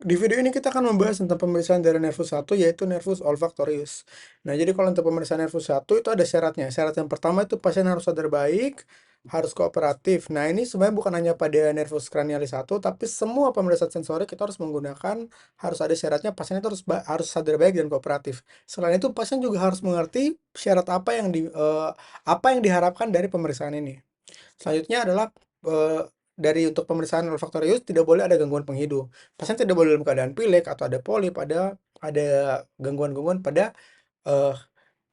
Di video ini kita akan membahas tentang pemeriksaan dari nervus 1 yaitu nervus olfactorius. Nah, jadi kalau untuk pemeriksaan nervus 1 itu ada syaratnya. Syarat yang pertama itu pasien harus sadar baik, harus kooperatif. Nah, ini sebenarnya bukan hanya pada nervus cranialis 1, tapi semua pemeriksaan sensorik kita harus menggunakan, harus ada syaratnya pasien itu harus sadar baik dan kooperatif. Selain itu, pasien juga harus mengerti syarat apa yang diharapkan dari pemeriksaan ini. Selanjutnya adalah dari untuk pemeriksaan olfaktorius tidak boleh ada gangguan penghidup. Pasien tidak boleh dalam keadaan pilek atau ada polip, ada gangguan-gangguan pada eh,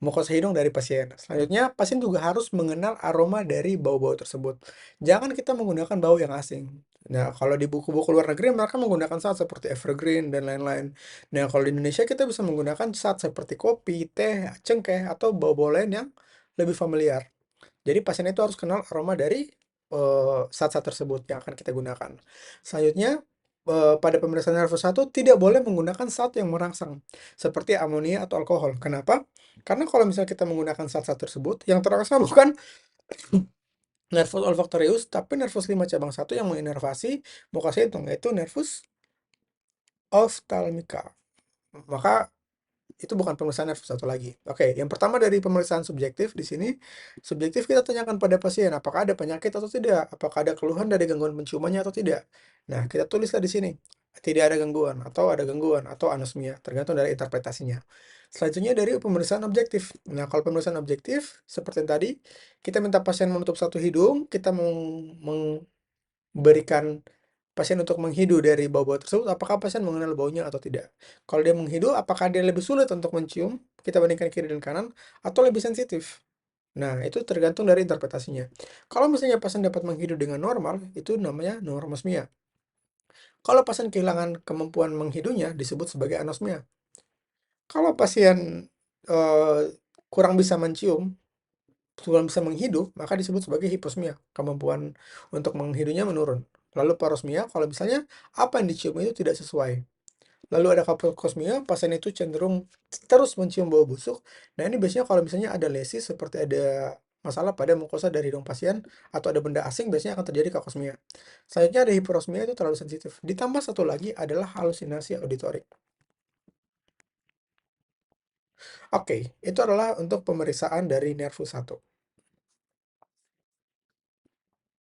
mukosa hidung dari pasien. Selanjutnya, pasien juga harus mengenal aroma dari bau-bau tersebut. Jangan kita menggunakan bau yang asing. Nah, kalau di buku-buku luar negeri mereka menggunakan saat seperti evergreen dan lain-lain. Nah, kalau di Indonesia kita bisa menggunakan saat seperti kopi, teh, cengkeh, atau bau-bau lain yang lebih familiar. Jadi pasien itu harus kenal aroma dari zat-zat tersebut yang akan kita gunakan. Selanjutnya, pada pemeriksaan nervus 1 tidak boleh menggunakan zat yang merangsang, seperti amonia atau alkohol. Kenapa? Karena kalau misalnya kita menggunakan zat-zat tersebut, yang terangsang bukan nervus olfactorius, tapi nervus 5 cabang 1 yang menginervasi mukosa hidung, yaitu nervus ophthalmica. Maka itu bukan pemeriksaan nervus 1 lagi. Oke, yang pertama dari pemeriksaan subjektif di sini, subjektif kita tanyakan pada pasien apakah ada penyakit atau tidak, apakah ada keluhan dari gangguan penciumannya atau tidak. Nah, kita tulislah di sini, tidak ada gangguan, atau anosmia, tergantung dari interpretasinya. Selanjutnya dari pemeriksaan objektif. Nah, kalau pemeriksaan objektif, seperti yang tadi, kita minta pasien menutup satu hidung, kita memberikan pasien untuk menghidu dari bau-bau tersebut, apakah pasien mengenal baunya atau tidak. Kalau dia menghidu, apakah dia lebih sulit untuk mencium, kita bandingkan kiri dan kanan, atau lebih sensitif. Nah, itu tergantung dari interpretasinya. Kalau misalnya pasien dapat menghidu dengan normal, itu namanya normosmia. Kalau pasien kehilangan kemampuan menghidunya, disebut sebagai anosmia. Kalau pasien eh, kurang bisa mencium, kurang bisa menghidu, maka disebut sebagai hiposmia. Kemampuan untuk menghidunya menurun. Lalu parosmia, kalau misalnya apa yang dicium itu tidak sesuai. Lalu ada kaposmia, pasien itu cenderung terus mencium bau busuk. Nah, ini biasanya kalau misalnya ada lesi seperti ada masalah pada mukosa dari hidung pasien atau ada benda asing, biasanya akan terjadi kakosmia. Selanjutnya ada hiperosmia, itu terlalu sensitif. Ditambah satu lagi adalah halusinasi auditorik. Oke, itu adalah untuk pemeriksaan dari nervus 1.